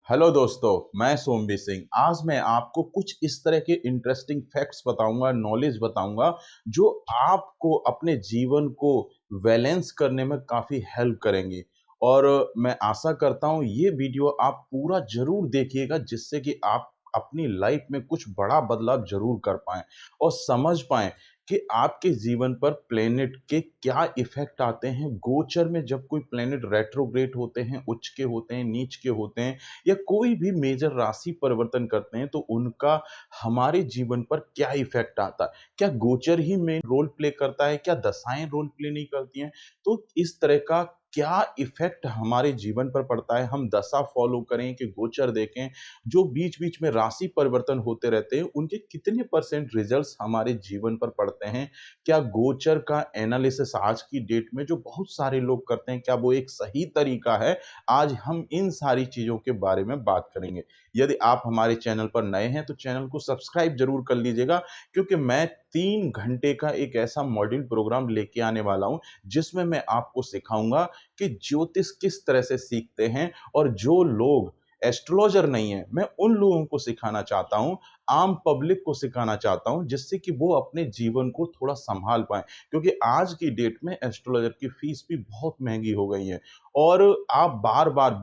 Hello दोस्तों, मैं सोमवी सिंह। आज मैं आपको कुछ इस तरह के इंटरेस्टिंग फैक्ट्स बताऊंगा, नॉलेज बताऊंगा, जो आपको अपने जीवन को बैलेंस करने में काफ़ी हेल्प करेंगी। और मैं आशा करता हूँ ये वीडियो आप पूरा ज़रूर देखिएगा, जिससे कि आप अपनी लाइफ में कुछ बड़ा बदलाव ज़रूर कर पाएँ और समझ पाएँ कि आपके जीवन पर प्लैनेट के क्या इफ़ेक्ट आते हैं। गोचर में जब कोई प्लैनेट रेट्रोग्रेड होते हैं, उच्च के होते हैं, नीच के होते हैं, या कोई भी मेजर राशि परिवर्तन करते हैं, तो उनका हमारे जीवन पर क्या इफ़ेक्ट आता है? क्या गोचर ही मेन रोल प्ले करता है? क्या दशाएँ रोल प्ले नहीं करती हैं? तो इस तरह का क्या इफ़ेक्ट हमारे जीवन पर पड़ता है? हम दशा फ़ॉलो करें कि गोचर देखें, जो बीच-बीच में राशि परिवर्तन होते रहते हैं, उनके कितने परसेंट रिज़ल्ट्स हमारे जीवन पर पड़ते हैं? क्या गोचर का एनालिसिस आज की डेट में जो बहुत सारे लोग करते हैं, क्या वो एक सही तरीका है? आज हम इन सारी चीज़ों के बारे में बात करेंगे। यदि आप हमारे चैनल पर नए हैं, तो चैनल को सब्सक्राइब ज़रूर कर लीजिएगा, क्योंकि मैं 3 घंटे का एक ऐसा मॉड्यूल प्रोग्राम लेके आने वाला हूँ, जिसमें मैं आपको सिखाऊँगा कि ज्योतिष किस तरह से सीखते हैं। और जो लोग एस्ट्रोलॉजर नहीं हैं, मैं उन लोगों को सिखाना चाहता हूँ, आम पब्लिक को सिखाना चाहता हूँ, जिससे कि वो अपने जीवन को थोड़ा सँभाल पाएँ। क्योंकि आज की डेट में एस्ट्रोलॉजर की फ़ीस भी बहुत महँगी हो गई है, और आप बार-बार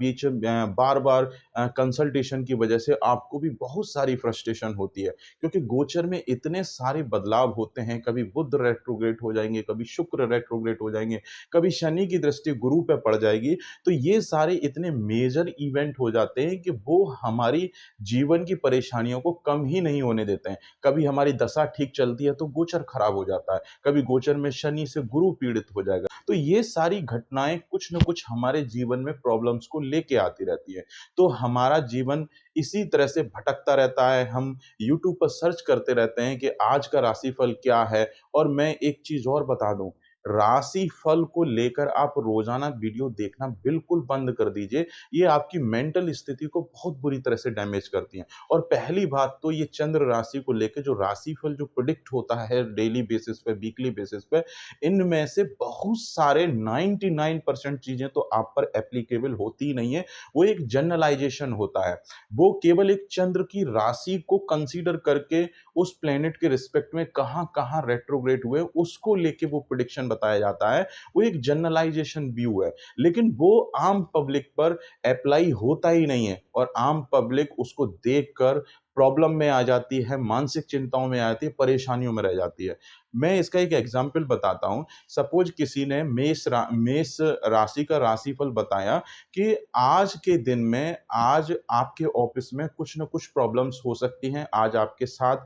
बार-बार कंसल्टेशन की वजह से आपको भी बहुत सारी फ्रस्ट्रेशन होती है, क्योंकि गोचर में इतने सारे बदलाव होते हैं। कभी बुध रेट्रोग्रेड हो जाएँगे, कभी शुक्र रेट्रोग्रेड हो जाएँगे, कभी शनि की दृष्टि गुरु पे पड़ जाएगी। तो ये सारे इतने मेजर इवेंट हो जाते हैं कि वो हमारी जीवन की परेशानियों को कम ही नहीं होने देते हैं। कभी हमारी दशा ठीक चलती है तो गोचर खराब हो जाता है, कभी गोचर में शनि से गुरु पीड़ित हो जाएगा। तो ये सारी घटनाएँ कुछ न कुछ हमारे जीवन में प्रॉब्लम्स को लेके आती रहती है। तो हमारा जीवन इसी तरह से भटकता रहता है। हम यूट्यूब पर सर्च करते रहते हैं कि आज का राशिफल क्या है। और मैं एक चीज़ और बता दूँ, राशिफल को लेकर आप रोज़ाना वीडियो देखना बिल्कुल बंद कर दीजिए। ये आपकी मेंटल स्थिति को बहुत बुरी तरह से डैमेज करती हैं। और पहली बात तो ये चंद्र राशि को लेके जो राशिफल जो प्रेडिक्ट होता है डेली बेसिस पे, वीकली बेसिस पे, इनमें से बहुत सारे 99% चीज़ें तो आप पर एप्लीकेबल होती ही नहीं है। वो एक जनरलाइज़ेशन होता है। वो केवल एक चंद्र की राशि को कंसीडर करके उस प्लैनेट के रिस्पेक्ट में कहाँ-कहाँ रेट्रोग्रेड हुए, उसको लेके वो प्रेडिक्शन बताया जाता है। वो एक जनरलाइज़ेशन व्यू है, लेकिन वो आम पब्लिक पर एप्लाई होता ही नहीं है, और आम पब्लिक उसको देखकर प्रॉब्लम में आ जाती है, मानसिक चिंताओं में आ जाती है, परेशानियों में रह जाती है। मैं इसका एक एग्ज़ाम्पल बताता हूँ। सपोज़ किसी ने मेष राशि का राशिफल बताया कि आज के दिन में, आज आपके ऑफ़िस में कुछ न कुछ प्रॉब्लम्स हो सकती हैं। आज आपके साथ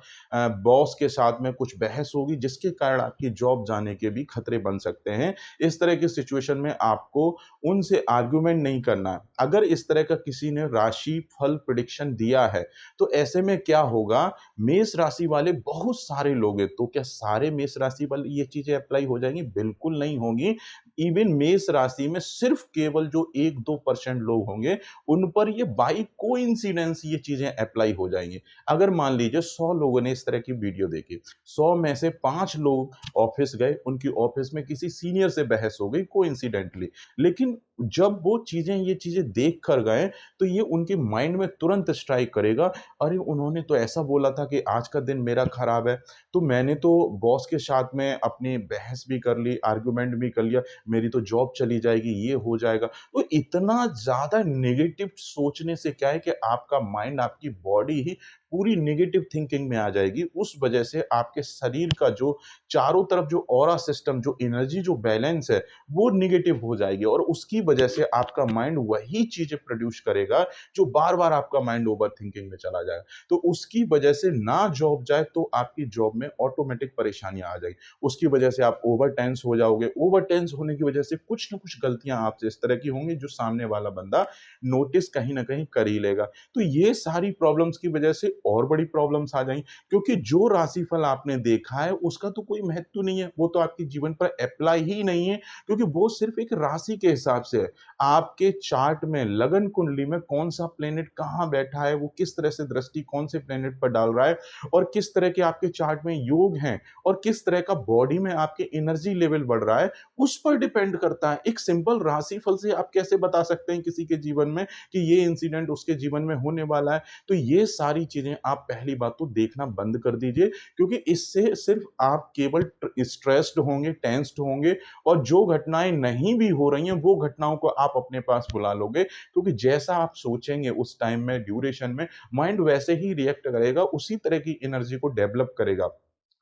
बॉस के साथ में कुछ बहस होगी, जिसके कारण आपकी जॉब जाने के भी खतरे बन सकते हैं। इस तरह की सिचुएशन में आपको उनसे आर्गुमेंट नहीं करना है। अगर इस तरह का किसी ने राशि फल प्रेडिक्शन दिया है, तो ऐसे में क्या होगा, मेष राशि वाले बहुत सारे लोग हैं, तो क्या सारे मेष राशि वाले ये चीज़ें अप्लाई हो जाएँगी? बिल्कुल नहीं होंगी। इवन मेष राशि में सिर्फ़ केवल जो 1-2% लोग होंगे, उन पर ये बाय कोइंसिडेंस ये चीज़ें अप्लाई हो जाएँगी। अगर मान लीजिए 100 लोगों ने इस तरह की वीडियो देखी, 100 में से 5 लोग ऑफ़िस गए, उनकी ऑफ़िस में किसी सीनियर से बहस हो गई कोइंसिडेंटली। लेकिन जब वो चीज़ें ये चीज़ें देख कर गए, तो ये उनके माइंड में तुरंत स्ट्राइक करेगा, अरे! उन्होंने तो ऐसा बोला था कि आज का दिन मेरा खराब है, तो मैंने तो बॉस के साथ में अपनी बहस भी कर ली, आर्गुमेंट भी कर लिया, मेरी तो जॉब चली जाएगी, ये हो जाएगा। तो इतना ज़्यादा नेगेटिव सोचने से क्या है कि आपका माइंड, आपकी बॉडी ही पूरी नेगेटिव थिंकिंग में आ जाएगी। उस वजह से आपके शरीर का जो चारों तरफ जो ऑरा सिस्टम, जो एनर्जी, जो बैलेंस है, वो नेगेटिव हो जाएगी, और उसकी वजह से आपका माइंड वही चीज़ें प्रोड्यूस करेगा, जो बार-बार आपका माइंड ओवरथिंकिंग में चला जाएगा। तो उसकी वजह से ना जॉब जाए, तो आपकी जॉब में ऑटोमेटिक परेशानियाँ आ जाएगी। उसकी वजह से आप ओवर टेंस हो जाओगे। ओवर टेंस होने की वजह से कुछ न कुछ गलतियाँ आपसे इस तरह की होंगी, जो सामने वाला बंदा नोटिस कहीं न कहीं कर ही लेगा। तो ये सारी प्रॉब्लम्स की वजह से और बड़ी प्रॉब्लम्स आ जाएँगी क्योंकि जो राशिफल आपने देखा है उसका तो कोई महत्व नहीं है, वो तो आपके जीवन पर एप्लाई ही नहीं है क्योंकि वो सिर्फ़ एक राशि के हिसाब से है। आपके चार्ट में लगन कुंडली में कौन-सा प्लैनेट कहाँ बैठा है, वो किस तरह से दृष्टि कौन से प्लैनेट पर डाल रहा है और किस तरह के आपके चार्ट में योग हैं और किस तरह का बॉडी में आपके एनर्जी लेवल बढ़ रहा है, उस पर डिपेंड करता है। एक सिंपल राशिफल से आप कैसे बता सकते हैं किसी के जीवन में कि ये इंसिडेंट उसके जीवन में होने वाला है। तो ये सारी चीज़ें आप पहली बात तो देखना बंद कर दीजिए क्योंकि इससे सिर्फ़ आप केवल स्ट्रेस्ड होंगे, टेंस्ड होंगे और जो घटनाएँ नहीं भी हो रही हैं, वो घटनाओं को आप अपने पास बुला लोगे क्योंकि जैसा आप सोचेंगे उस टाइम में, ड्यूरेशन में, माइंड वैसे ही रिएक्ट करेगा, उसी तरह की एनर्जी को डेवलप करेगा।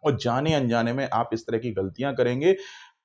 और जाने-अनजाने में आप इस तरह की गलतियाँ करेंगे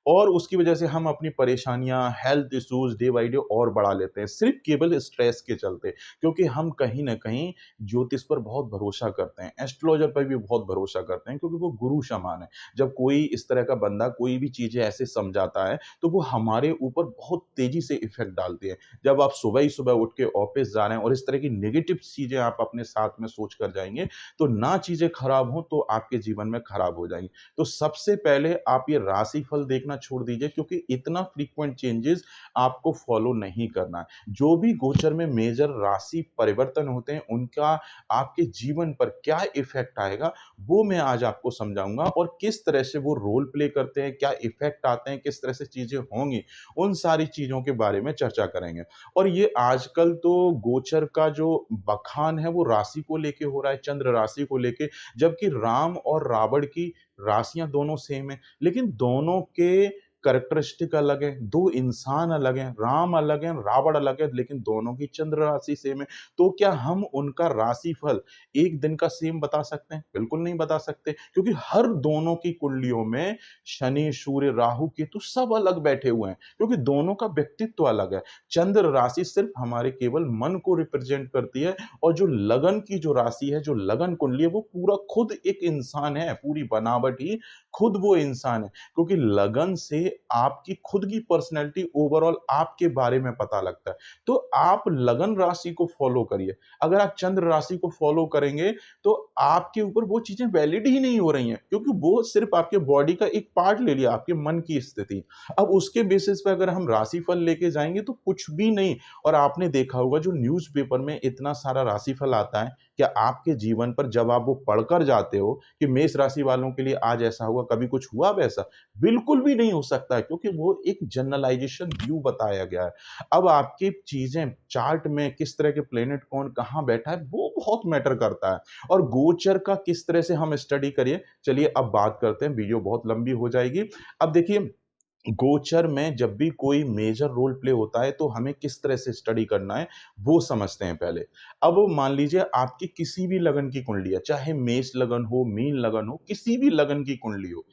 और उसकी वजह से हम अपनी परेशानियाँ, health issues day by day और बढ़ा लेते हैं, सिर्फ़ केवल स्ट्रेस के चलते। क्योंकि हम कहीं न कहीं ज्योतिष पर बहुत भरोसा करते हैं, एस्ट्रोलॉजर पर भी बहुत भरोसा करते हैं क्योंकि वो गुरु समान है। जब कोई इस तरह का बंदा कोई भी चीज़ें ऐसे समझाता है, तो वो हमारे ऊपर बहुत तेज़ी से इफ़ेक्ट डालती है। जब आप सुबह ही सुबह उठ के ऑफ़िस जा रहे हैं और इस तरह की नेगेटिव चीज़ें आप अपने साथ में सोच कर जाएँगे, तो ना चीज़ें खराब हों, तो आपके जीवन में खराब हो जाएँगी। तो सबसे पहले आप ये राशिफल देखना छोड़ दीजिए क्योंकि इतना फ्रीक्वेंट चेंजेस आपको फॉलो नहीं करना है। जो भी गोचर में मेजर राशि परिवर्तन होते हैं, उनका आपके जीवन पर क्या इफ़ेक्ट आएगा, वो मैं आज आपको समझाऊँगा और किस तरह से वो रोल प्ले करते हैं, क्या इफ़ेक्ट आते हैं, किस तरह से चीज़ें होंगी, उन सारी चीज़ों के बारे में चर्चा करेंगे। और ये आजकल तो गोचर का जो बखान है, वो राशि को लेके हो रहा है, चंद्र राशि को लेके, जबकि राम और रावण की राशियाँ दोनों सेम हैं, लेकिन दोनों के कैरेक्टरिस्टिक अलग हैं, 2 इंसान अलग हैं, राम अलग हैं, रावण अलग है, लेकिन दोनों की चंद्र राशि सेम है। तो क्या हम उनका राशिफल एक दिन का सेम बता सकते हैं? बिल्कुल नहीं बता सकते, क्योंकि हर दोनों की कुंडलियों में शनि, सूर्य, राहु, केतु सब अलग बैठे हुए हैं, क्योंकि दोनों का व्यक्तित्व अलग है। चंद्र राशि सिर्फ़ हमारे केवल मन को रिप्रेज़ेंट करती है और जो लगन की जो राशि है, जो लगन कुंडली है, वो पूरा खुद एक इंसान है, पूरी बनावट ही खुद वो इंसान है। क्योंकि लगन से आपकी खुद की पर्सनैलिटी ओवरऑल आपके बारे में पता लगता है। तो आप लगन राशि को फ़ॉलो करिए। अगर आप चंद्र राशि को फ़ॉलो करेंगे, तो आपके ऊपर वो चीज़ें वैलिड ही नहीं हो रही हैं, क्योंकि वो सिर्फ़ आपके बॉडी का एक पार्ट ले लिया, आपके मन की स्थिति। अब उसके बेसिस पे अगर हम राशिफल लेके जाएँगे, तो कुछ भी नहीं। और आपने देखा होगा जो न्यूज़पेपर में इतना सारा राशिफल आता है, क्या आपके जीवन पर जब आप वो पढ़कर जाते हो कि मेष राशि वालों के लिए आज ऐसा हुआ, कभी कुछ हुआ वैसा? बिल्कुल भी नहीं हो सकता है क्योंकि वो एक जनरलाइज़ेशन व्यू बताया गया है। अब आपकी चीज़ें चार्ट में किस तरह के प्लैनेट कौन कहाँ बैठा है, वो बहुत मैटर करता है और गोचर का किस तरह से हम स्टडी करिए, चलिए अब बात करते हैं, वीडियो बहुत लंबी हो जाएगी। अब देखिए गोचर में जब भी कोई मेजर रोल प्ले होता है, तो हमें किस तरह से स्टडी करना है, वो समझते हैं पहले। अब मान लीजिए आपकी किसी भी लगन की कुंडली है, चाहे मेष लगन हो, मीन लगन हो, किसी भी लगन की कुंडली हो।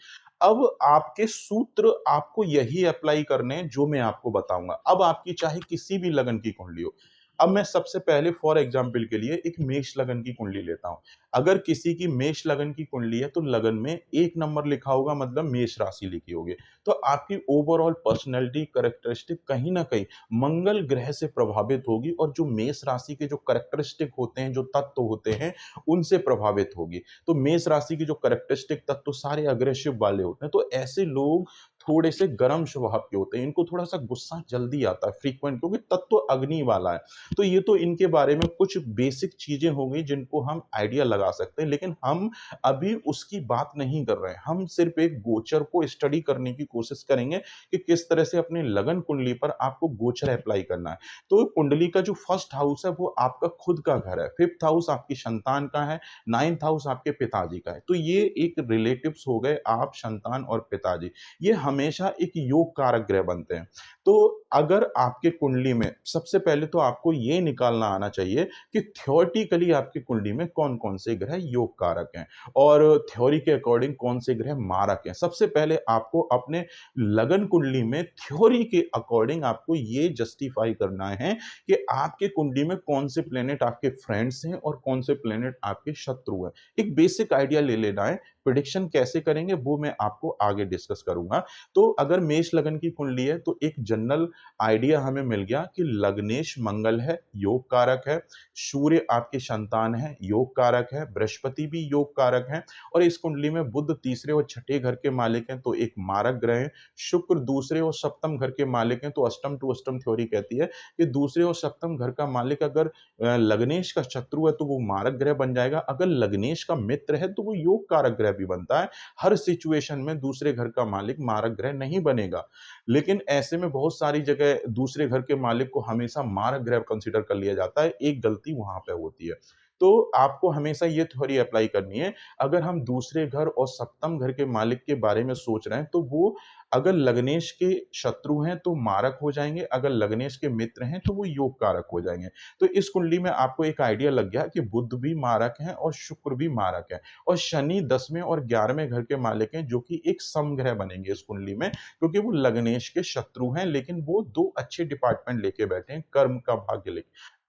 अब आपके सूत्र आपको यही अप्लाई करने हैं जो मैं आपको बताऊँगा। अब आपकी चाहे किसी भी लगन की कुंडली हो। अब मैं सबसे पहले फॉर एग्ज़ाम्पल के लिए एक मेष लगन की कुंडली लेता हूँ। अगर किसी की मेष लगन की कुंडली है, तो लगन में 1 नंबर लिखा होगा मतलब मेष राशि लिखी होगी। तो आपकी ओवरऑल पर्सनैलिटी कैरेक्टरिस्टिक कहीं न कहीं मंगल ग्रह से प्रभावित होगी और जो मेष राशि के जो कैरेक्टरिस्टिक होते हैं, जो तत्व होते हैं, उनसे प्रभावित होगी। तो मेष राशि के जो कैरेक्टरिस्टिक तत्व सारे अग्रेसिव वाले होते हैं, तो ऐसे लोग थोड़े से गर्म स्वभाव के होते हैं। इनको थोड़ा-सा गुस्सा जल्दी आता है फ्रीक्वेंट क्योंकि तत्व अग्नि वाला है। तो ये तो इनके बारे में कुछ बेसिक चीज़ें हो गई जिनको हम आइडिया लगा सकते हैं, लेकिन हम अभी उसकी बात नहीं कर रहे हैं। हम सिर्फ़ एक गोचर को स्टडी करने की कोशिश करेंगे कि किस तरह से अपनी लगन कुंडली पर आपको गोचर अप्लाई करना है। तो कुंडली का जो फर्स्ट हाउस है वो आपका खुद का घर है, 5th हाउस आपकी संतान का है, 9th हाउस आपके पिताजी का है। तो ये एक रिलेटिव्स हो गए आप, संतान और पिताजी। ये हमेशा एक योग कारक ग्रह बनते हैं। तो अगर आपके कुंडली में सबसे पहले तो आपको ये निकालना आना चाहिए कि थ्योरेटिकली आपकी कुंडली में कौन-कौन से ग्रह योग कारक हैं और थ्योरी के अकॉर्डिंग कौन से ग्रह मारक हैं। सबसे पहले आपको अपने लगन कुंडली में थ्योरी के अकॉर्डिंग आपको ये जस्टिफाई करना है कि आपके कुंडली में कौन से प्लैनेट आपके फ्रेंड्स हैं और कौन से प्लैनेट आपके शत्रु हैं। एक बेसिक आइडिया ले लेना है, प्रेडिक्शन कैसे करेंगे वो मैं आपको आगे डिस्कस करूँगा। तो अगर मेष लगन की कुंडली है तो एक जनरल आइडिया हमें मिल गया कि लग्नेश मंगल है, योग कारक है, सूर्य आपके संतान है, योग कारक है, बृहस्पति भी योग कारक है और इस कुंडली में बुध तीसरे और छठे घर के मालिक हैं तो एक मारक ग्रह है। शुक्र दूसरे और सप्तम घर के मालिक हैं तो अष्टम टू अष्टम थ्योरी कहती है कि दूसरे और सप्तम घर का मालिक अगर लग्नेश का शत्रु है तो वो मारक ग्रह बन जाएगा, अगर लग्नेश का मित्र है तो वो योग कारक ग्रह भी बनता है। हर सिचुएशन में दूसरे घर का मालिक मारक ग्रह नहीं बनेगा। लेकिन ऐसे में बहुत सारी जगह दूसरे घर के मालिक को हमेशा मारक ग्रह कंसीडर कर लिया जाता है, एक गलती वहाँ पे होती है। तो आपको हमेशा ये थ्योरी अप्लाई करनी है, अगर हम दूसरे घर और सप्तम घर के मालिक के बारे में सोच रहे हैं, तो वो अगर लग्नेश के शत्रु हैं, तो मारक हो जाएँगे, अगर लग्नेश के मित्र हैं, तो वो योग कारक हो जाएँगे। तो इस कुंडली में आपको एक आइडिया लग गया कि बुध भी मारक हैं और शुक्र भी मारक है और शनि 10वें और 11वें घर के मालिक हैं, जो कि एक समग्रह बनेंगे इस कुंडली में, क्योंकि वो लग्नेश के शत्रु हैं, लेकिन वो 2 अच्छे डिपार्टमेंट लेके बैठे हैं,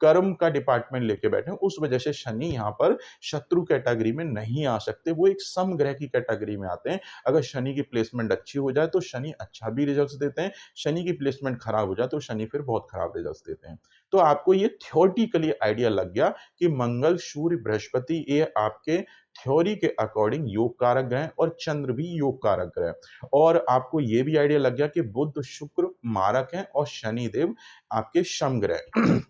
कर्म का डिपार्टमेंट लेके बैठे हैं, उस वजह से शनि यहाँ पर शत्रु कैटेगरी में नहीं आ सकते, वो एक समग्रह की कैटेगरी में आते हैं। अगर शनि की प्लेसमेंट अच्छी हो जाए, तो शनि अच्छा भी रिजल्ट्स देते हैं, शनि की प्लेसमेंट खराब हो जाए, तो शनि फिर बहुत खराब रिजल्ट्स देते हैं। तो आपको ये थ्योरेटिकली आइडिया लग गया कि मंगल, सूर्य, बृहस्पति ये आपके थ्योरी के अकॉर्डिंग योग कारक ग्रह हैं और चंद्र भी योग कारक ग्रह है। और आपको ये भी आइडिया लग गया कि बुध, शुक्र मारक हैं और शनिदेव आपके शम ग्रह।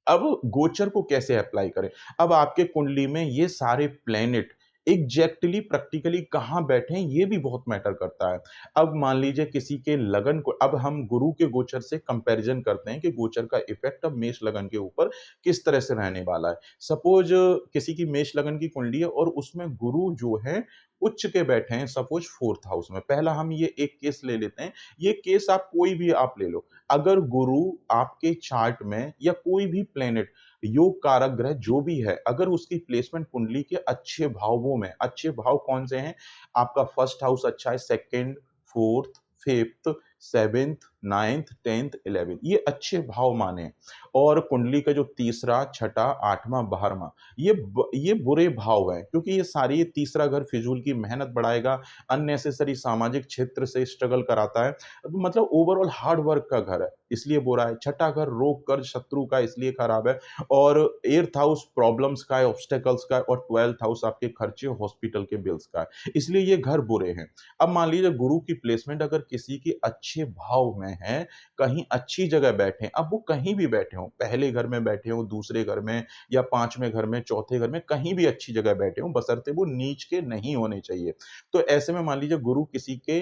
अब गोचर को कैसे अप्लाई करें? अब आपके कुंडली में ये सारे प्लैनेट एग्ज़ैक्टली प्रैक्टिकली कहाँ बैठे हैं, ये भी बहुत मैटर करता है। अब मान लीजिए किसी के लगन को अब हम गुरु के गोचर से कंपैरिज़न करते हैं कि गोचर का इफ़ेक्ट अब मेष लगन के ऊपर किस तरह से रहने वाला है। सपोज़ किसी की मेष लगन की कुंडली है और उसमें गुरु जो है उच्च के बैठे हैं सपोज़ 4th हाउस में। पहला हम ये एक केस ले लेते हैं, ये केस आप कोई भी आप ले लो। अगर गुरु आपके चार्ट में या कोई भी प्लेनेट योग कारक ग्रह जो भी है, अगर उसकी प्लेसमेंट कुंडली के अच्छे भावों में अच्छे भाव कौन से हैं? आपका फर्स्ट हाउस अच्छा है, second, fourth, fifth, seventh, ninth, 10th, 11th ये अच्छे भाव माने और कुंडली का जो तीसरा, छठा, 8वां, 12वां ये बुरे भाव हैं क्योंकि ये सारी ये तीसरा घर फिजूल की मेहनत बढ़ाएगा, अननेसेसरी सामाजिक क्षेत्र से स्ट्रगल कराता है। मतलब ओवरऑल हार्ड वर्क का घर है, इसलिए बुरा है। छठा घर रोग, कर्ज, शत्रु का इसलिए खराब है और 8th हाउस प्रॉब्लम्स का है, ऑब्स्टेकल्स का है और 12th हाउस आपके खर्चे, हॉस्पिटल के बिल्स का है। इसलिए ये घर बुरे हैं। अब मान लीजिए गुरु की प्लेसमेंट अगर किसी के अच्छे भाव में है, कहीं अच्छी जगह बैठे हैं, अब वो कहीं भी बैठे हों, पहले घर में बैठे हों, दूसरे घर में या 5वें घर में, चौथे घर में, कहीं भी अच्छी जगह बैठे हों, बशर्ते वो नीच के नहीं होने चाहिए। तो ऐसे में मान लीजिए गुरु किसी के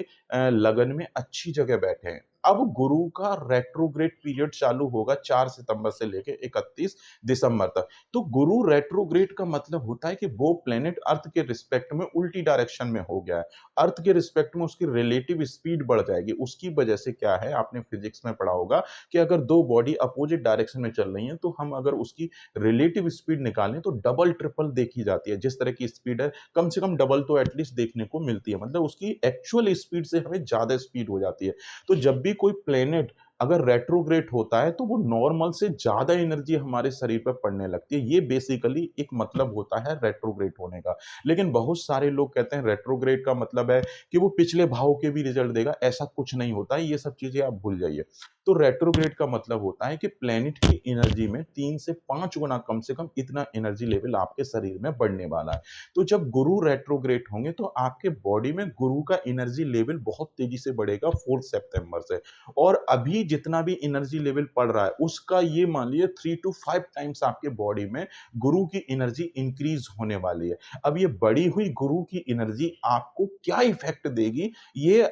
लगन में अच्छी जगह बैठे हैं। अब गुरु का रेट्रोग्रेड पीरियड चालू होगा 4 सितंबर से लेके 31 दिसंबर तक। तो गुरु रेट्रोग्रेड का मतलब होता है कि वो प्लैनेट अर्थ के रिस्पेक्ट में उल्टी डायरेक्शन में हो गया है। अर्थ के रिस्पेक्ट में उसकी रिलेटिव स्पीड बढ़ जाएगी। उसकी वजह से क्या है, आपने फिजिक्स में पढ़ा होगा कि अगर 2 बॉडी अपोजिट डायरेक्शन में चल रही हैं, तो हम अगर उसकी रिलेटिव स्पीड निकालें तो डबल, ट्रिपल देखी जाती है। जिस तरह की स्पीड है, कम से कम डबल तो एटलीस्ट देखने को मिलती है। मतलब उसकी एक्चुअल स्पीड से हमें ज़्यादा स्पीड हो जाती है। तो जब भी कोई प्लैनेट अगर रेट्रोग्रेड होता है तो वो नॉर्मल से ज़्यादा एनर्जी हमारे शरीर पे पड़ने लगती है। ये बेसिकली एक मतलब होता है रेट्रोग्रेड होने का। लेकिन बहुत सारे लोग कहते हैं रेट्रोग्रेड का मतलब है कि वो पिछले भाव के भी रिजल्ट देगा, ऐसा कुछ नहीं होता है, ये सब चीज़ें आप भूल जाइए। तो रेट्रोग्रेड का मतलब होता है कि प्लैनेट की एनर्जी में 3 से 5 गुना कम से कम इतना एनर्जी लेवल आपके शरीर में बढ़ने वाला है। तो जब गुरु रेट्रोग्रेड होंगे तो आपके बॉडी में गुरु का एनर्जी लेवल बहुत तेजी से बढ़ेगा 4 सितंबर से और अभी जितना भी एनर्जी लेवल पड़ रहा है उसका ये मान लीजिए 3 टू 5 टाइम्स आपके बॉडी में गुरु की एनर्जी इंक्रीज होने वाली है। अब ये बढ़ी हुई गुरु की एनर्जी आपको क्या इफेक्ट देगी, ये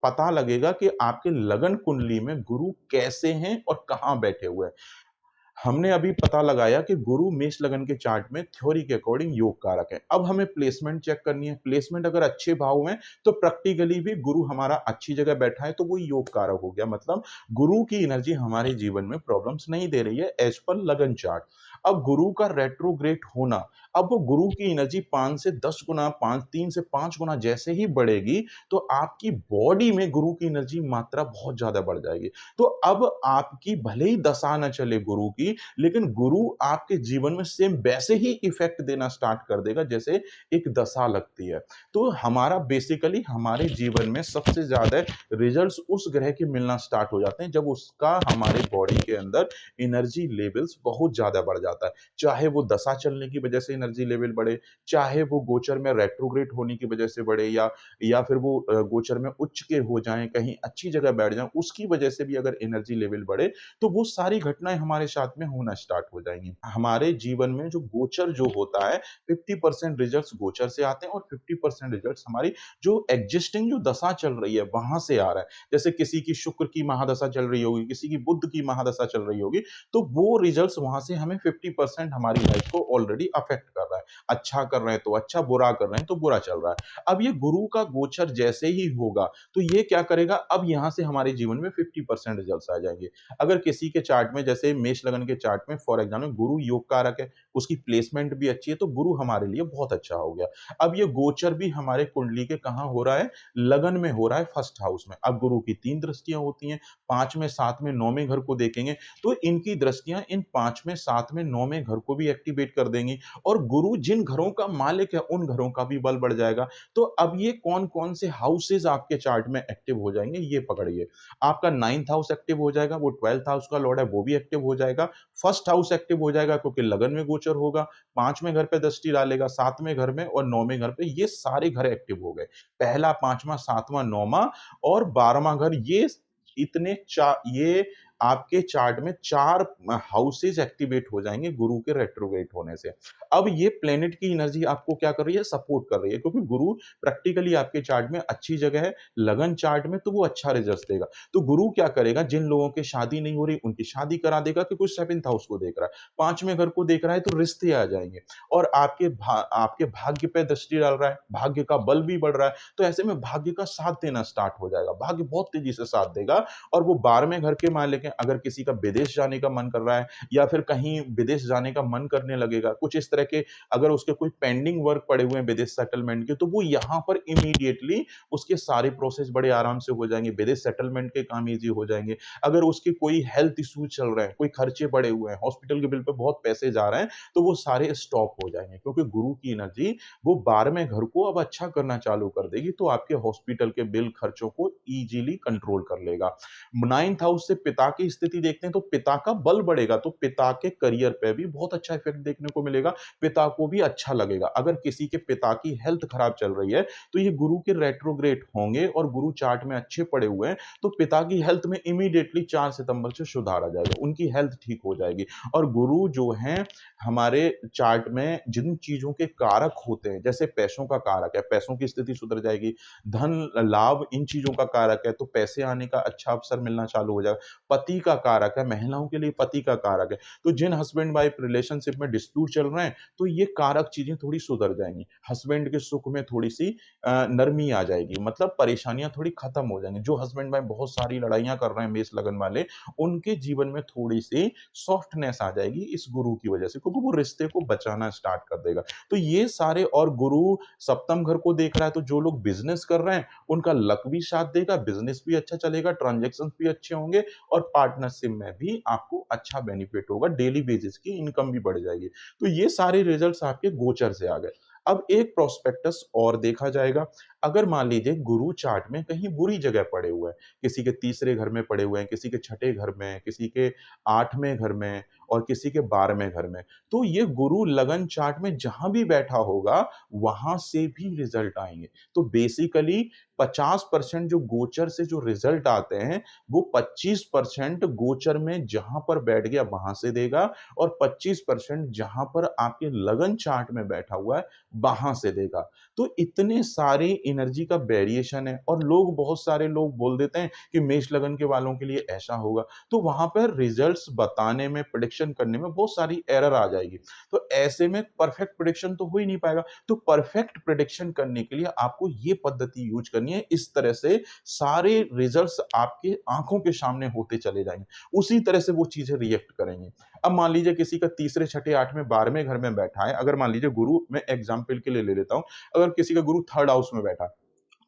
पता लगेगा कि आपके लगन कुंडली में गुरु कैसे हैं और कहाँ बैठे हुए हैं। हमने अभी पता लगाया कि गुरु मेष लगन के चार्ट में थ्योरी के अकॉर्डिंग योग कारक है। अब हमें प्लेसमेंट चेक करनी है। प्लेसमेंट अगर अच्छे भाव में तो प्रैक्टिकली भी गुरु हमारा अच्छी जगह बैठा है तो वो योग कारक हो गया। मतलब गुरु की एनर्जी हमारे जीवन में प्रॉब्लम्स नहीं दे रही है एज पर लगन चार्ट। अब गुरु का रेट्रोग्रेड होना, अब वो गुरु की एनर्जी 5 से 10 गुना 5 3 से 5 गुना जैसे ही बढ़ेगी, तो आपकी बॉडी में गुरु की एनर्जी मात्रा बहुत ज़्यादा बढ़ जाएगी। तो अब आपकी भले ही दशा ना चले गुरु की, लेकिन गुरु आपके जीवन में सेम वैसे ही इफ़ेक्ट देना स्टार्ट कर देगा जैसे एक दशा लगती है। तो हमारा बेसिकली हमारे जीवन में सबसे ज़्यादा रिजल्ट्स उस ग्रह के मिलना स्टार्ट हो जाते हैं जब उसका हमारे बॉडी के अंदर एनर्जी लेवल्स बहुत ज़्यादा बढ़ जाता है। चाहे वो दशा चलने की वजह से एनर्जी लेवल बढ़े, चाहे वो गोचर में रेट्रोग्रेड होने की वजह से बढ़े या फिर वो गोचर में उच्च के हो जाएँ, कहीं अच्छी जगह बैठ जाएँ, उसकी वजह से भी अगर एनर्जी लेवल बढ़े, तो वो सारी घटनाएँ हमारे साथ में होना स्टार्ट हो जाएँगी। हमारे जीवन में जो गोचर जो होता है, 50% रिजल्ट्स गोचर से आते हैं और 50% रिजल्ट्स हमारी जो एक्जिस्टिंग जो दशा चल रही है, वहाँ से आ रहा है। जैसे किसी की शुक्र की महादशा चल रही होगी, किसी की बुध की महादशा चल रही होगी, तो वो रिजल्ट्स वहाँ से हमें 50% हमारी लाइफ को ऑलरेडी अफ़ेक्ट कर रहा है। अच्छा कर रहे हैं तो अच्छा, बुरा कर रहे हैं तो बुरा चल रहा है। अब ये गुरु का गोचर जैसे ही होगा, तो ये क्या करेगा, अब यहाँ से हमारे जीवन में 50% रिजल्ट्स आ जाएँगे। अगर किसी के चार्ट में जैसे मेष लगन के चार्ट में फॉर एग्ज़ाम्पल गुरु योग कारक है, उसकी प्लेसमेंट भी अच्छी है, तो गुरु हमारे लिए बहुत अच्छा हो गया। अब ये गोचर भी हमारे कुंडली के कहाँ हो रहा है, लगन में हो रहा है, फर्स्ट हाउस में। अब गुरु की 3 दृष्टियाँ होती हैं, 5वें, 7वें, 9वें घर को देखेंगे, तो इनकी दृष्टियाँ इन 5वें, 7वें, 9वें घर को भी एक्टिवेट कर देंगी और गुरु जिन घरों का मालिक है, उन घरों का भी बल बढ़ जाएगा। तो अब ये कौन-कौन से हाउसेज़ आपके चार्ट में एक्टिव हो जाएँगे, ये पकड़िए। आपका 9th हाउस एक्टिव हो जाएगा, वो 12th हाउस का लॉर्ड है, वो भी एक्टिव हो जाएगा। फर्स्ट हाउस एक्टिव हो जाएगा क्योंकि लगन में गोचर होगा, 5वें घर पे दृष्टि डालेगा, 7वें घर में और 9वें घर पे, ये सारे घर एक्टिव हो गए। पहला, 5वां, 7वां, 9वां और 12वां घर, ये आपके चार्ट में 4 हाउसेज़ एक्टिवेट हो जाएँगे गुरु के रेट्रोग्रेड होने से। अब ये प्लैनेट की एनर्जी आपको क्या कर रही है, सपोर्ट कर रही है क्योंकि गुरु प्रैक्टिकली आपके चार्ट में अच्छी जगह है, लगन चार्ट में, तो वो अच्छा रिज़ल्ट्स देगा। तो गुरु क्या करेगा, जिन लोगों की शादी नहीं हो रही, उनकी शादी करा देगा क्योंकि 7th हाउस को देख रहा है। 5वें घर को देख रहा है तो रिश्ते आ जाएँगे और आपके भाग्य पे दृष्टि डाल रहा है, भाग्य का बल भी बढ़ रहा है, तो ऐसे में भाग्य का साथ देना स्टार्ट हो जाएगा। भाग्य बहुत तेज़ी से साथ देगा और वो 12वें घर के मालिक हैं। अगर किसी का विदेश जाने का मन कर रहा है या फिर कहीं विदेश जाने का मन करने लगेगा, कुछ इस तरह के अगर उसके कोई पेंडिंग वर्क पड़े हुए हैं विदेश सेटलमेंट के, तो वो यहाँ पर इमीडिएटली उसके सारे प्रोसेस बड़े आराम से हो जाएँगे, विदेश सेटलमेंट के काम ईज़ी हो जाएँगे। अगर उसके कोई हेल्थ इश्यूज़ चल रहे हैं, कोई खर्चे बढ़े हुए हैं, हॉस्पिटल के बिल पे बहुत पैसे जा रहे हैं, तो वो सारे स्टॉप हो जाएँगे क्योंकि गुरु की एनर्जी वो 12वें घर को अब अच्छा करना चालू कर देगी, तो आपके हॉस्पिटल के बिल खर्चों को ईज़िली कंट्रोल कर लेगा। 9th हाउस से पिता की स्थिति देखते हैं तो पिता का बल बढ़ेगा, तो पिता के करियर पे भी बहुत अच्छा इफ़ेक्ट देखने को मिलेगा, पिता को भी अच्छा लगेगा। अगर किसी के पिता की हेल्थ खराब चल रही है, तो ये गुरु के रेट्रोग्रेड होंगे और गुरु चार्ट में अच्छे पड़े हुए हैं, तो पिता की हेल्थ में इमीडिएटली 4 सितंबर से सुधार आ जाएगा, उनकी हेल्थ ठीक हो जाएगी। और गुरु जो हैं हमारे चार्ट में जिन चीज़ों के कारक होते हैं, जैसे पैसों का कारक है, पैसों की स्थिति सुधर जाएगी, धन लाभ इन चीज़ों का कारक है, तो पैसे आने का अच्छा अवसर मिलना चालू हो जाएगा। पति का कारक है, महिलाओं के लिए पति का कारक है, तो जिन हस्बैंड वाइफ रिलेशनशिप में डिस्प्यूट चल रहे हैं, तो ये कारक चीज़ें थोड़ी सुधर जाएँगी। हस्बैंड के सुख में थोड़ी-सी नरमी आ जाएगी, मतलब परेशानियाँ थोड़ी खत्म हो जाएँगी। जो हस्बैंड वाइफ बहुत सारी लड़ाइयाँ कर रहे हैं मेष लगन वाले, उनके जीवन में थोड़ी-सी सॉफ्टनेस आ जाएगी इस गुरु की वजह से, क्योंकि वो रिश्ते को बचाना स्टार्ट कर देगा। तो ये सारे, और गुरु सप्तम घर को देख रहा है, तो जो लोग बिज़नेस कर रहे हैं, उनका लक भी साथ देगा, बिज़नेस भी अच्छा चलेगा, ट्रांज़ैक्शंस भी अच्छे होंगे और पार्टनरशिप में भी आपको अच्छा बेनिफिट होगा, डेली बेसिस की इनकम भी बढ़ जाएगी। तो ये सारे रिज़ल्ट्स आपके गोचर से आ गए। अब एक प्रोस्पेक्टस और देखा जाएगा, अगर मान लीजिए गुरु चार्ट में कहीं बुरी जगह पड़े हुए हैं, किसी के तीसरे घर में पड़े हुए हैं, किसी के छठे घर में, किसी के 8वें घर में और किसी के 12वें घर में, तो ये गुरु लगन चार्ट में जहाँ भी बैठा होगा, वहाँ से भी रिज़ल्ट आएँगे। तो बेसिकली 50% जो गोचर से जो रिज़ल्ट आते हैं, वो 25% गोचर में जहाँ पर बैठ गया वहाँ से देगा और 25% जहाँ पर आपके लगन चार्ट में बैठा हुआ है, वहाँ से देगा। तो इतने सारे एनर्जी का वेरिएशन है और बहुत सारे लोग बोल देते हैं कि मेष लगन के वालों के लिए ऐसा होगा, तो वहाँ पर रिज़ल्ट्स बताने में, प्रेडिक्शन करने में बहुत सारी एरर आ जाएगी। तो ऐसे में परफेक्ट प्रेडिक्शन तो हो ही नहीं पाएगा। तो परफेक्ट प्रेडिक्शन करने के लिए आपको ये पद्धति यूज़ करनी है, इस तरह से सारे रिजल्ट्स आपके आँखों के सामने होते चले जाएँगे। उसी तरह से वो चीज़ें रिएक्ट करेंगी। अब मान लीजिए किसी का तीसरे, छठे, 8वें, 12वें घर में बैठा है, अगर मान लीजिए गुरु मैं एग्ज़ाम्पल के लिए ले लेता हूँ, अगर किसी का गुरु 3rd हाउस में बैठा है,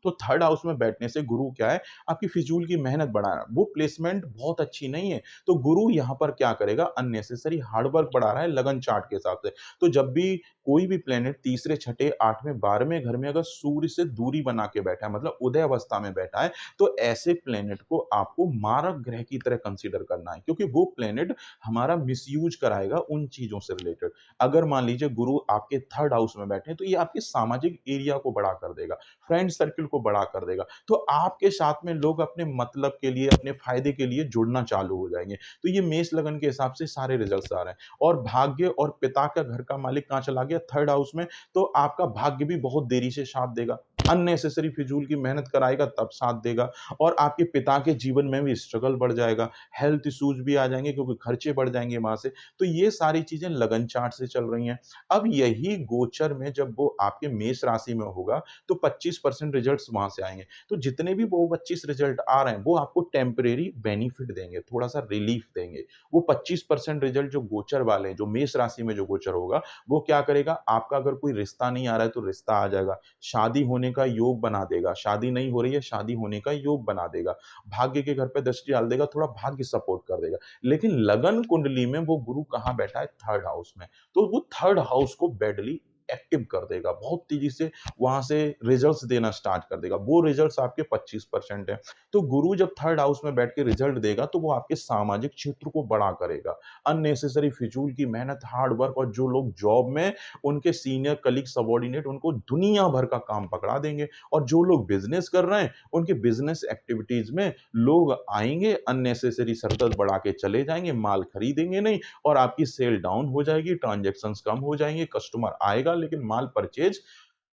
तो 3rd हाउस में बैठने से गुरु क्या है, आपकी फिजूल की मेहनत बढ़ा रहा है। वो प्लेसमेंट बहुत अच्छी नहीं है, तो गुरु यहाँ पर क्या करेगा, अननेसेसरी हार्ड वर्क बढ़ा रहा है लगन चार्ट के हिसाब से। तो जब भी कोई भी प्लैनेट तीसरे, छठे, 8वें, 12वें घर में अगर सूर्य से दूरी बना के बैठा है, मतलब उदय अवस्था में बैठा है, तो ऐसे प्लैनेट को आपको मारक ग्रह की तरह कंसीडर करना है, क्योंकि वो प्लैनेट हमारा मिसयूज़ कराएगा उन चीज़ों से रिलेटेड। अगर मान लीजिए गुरु आपके 3rd हाउस में बैठे हैं, तो ये आपके सामाजिक एरिया को बड़ा कर देगा। फ्रेंड सर्किल को बड़ा कर देगा। तो आपके साथ में लोग अपने मतलब के लिए, अपने फ़ायदे के लिए जुड़ना चालू हो जाएँगे। तो ये मेष लगन के हिसाब से सारे रिज़ल्ट्स आ रहे हैं। और भाग्य और पिता का घर का मालिक कहाँ चला गया? 3rd हाउस में, तो आपका भाग्य भी बहुत देरी से साथ देगा। अननेसेसरी फ़िज़ूल की मेहनत कराएगा तब साथ देगा, और आपके पिता के जीवन में भी स्ट्रगल बढ़ जाएगा। हेल्थ इश्यूज़ भी आ जाएँगे, क्योंकि खर्चे बढ़ जाएँगे वहाँ से। तो ये सारी चीज़ें लगन चार्ट से चल रही हैं। अब यही गोचर में जब वो आपके मेष राशि में होगा, तो 25% रिजल्ट्स वहाँ से आएँगे। तो जितने भी वो 25 रिजल्ट आ रहे हैं, वो आपको टेम्परेरी बेनिफिट देंगे, थोड़ा-सा रिलीफ देंगे। वो 25% रिजल्ट जो गोचर वाले हैं, जो मेष राशि में जो गोचर होगा, वो क्या करेगा, आपका अगर कोई रिश्ता नहीं आ रहा है, तो रिश्ता आ जाएगा। शादी होने का योग बना देगा, शादी नहीं हो रही है, शादी होने का योग बना देगा। भाग्य के घर पे दृष्टि डाल देगा, थोड़ा भाग्य सपोर्ट कर देगा। लेकिन लगन कुंडली में वो गुरु कहाँ बैठा है? 3rd हाउस में। तो वो 3rd हाउस को बैडली एक्टिव कर देगा, बहुत तेज़ी से वहाँ से रिजल्ट्स देना स्टार्ट कर देगा। वो रिजल्ट्स आपके 25% हैं। तो गुरु जब 3rd हाउस में बैठ के रिजल्ट देगा, तो वो आपके सामाजिक क्षेत्र को बड़ा करेगा। अननेसेसरी फिजूल की मेहनत, हार्ड वर्क, और जो लोग जॉब में, उनके सीनियर कलीग, सबॉर्डिनेट उनको दुनिया भर का काम पकड़ा देंगे, और जो लोग बिज़नेस कर रहे हैं, उनके बिज़नेस एक्टिविटीज़ में लोग आएँगे, अननेसेसरी सरदर्द बढ़ा के चले जाएँगे, माल खरीदेंगे नहीं, और आपकी सेल डाउन हो जाएगी, ट्रांज़ैक्शंस कम हो जाएँगे, कस्टमर आएगा लेकिन माल परचेज़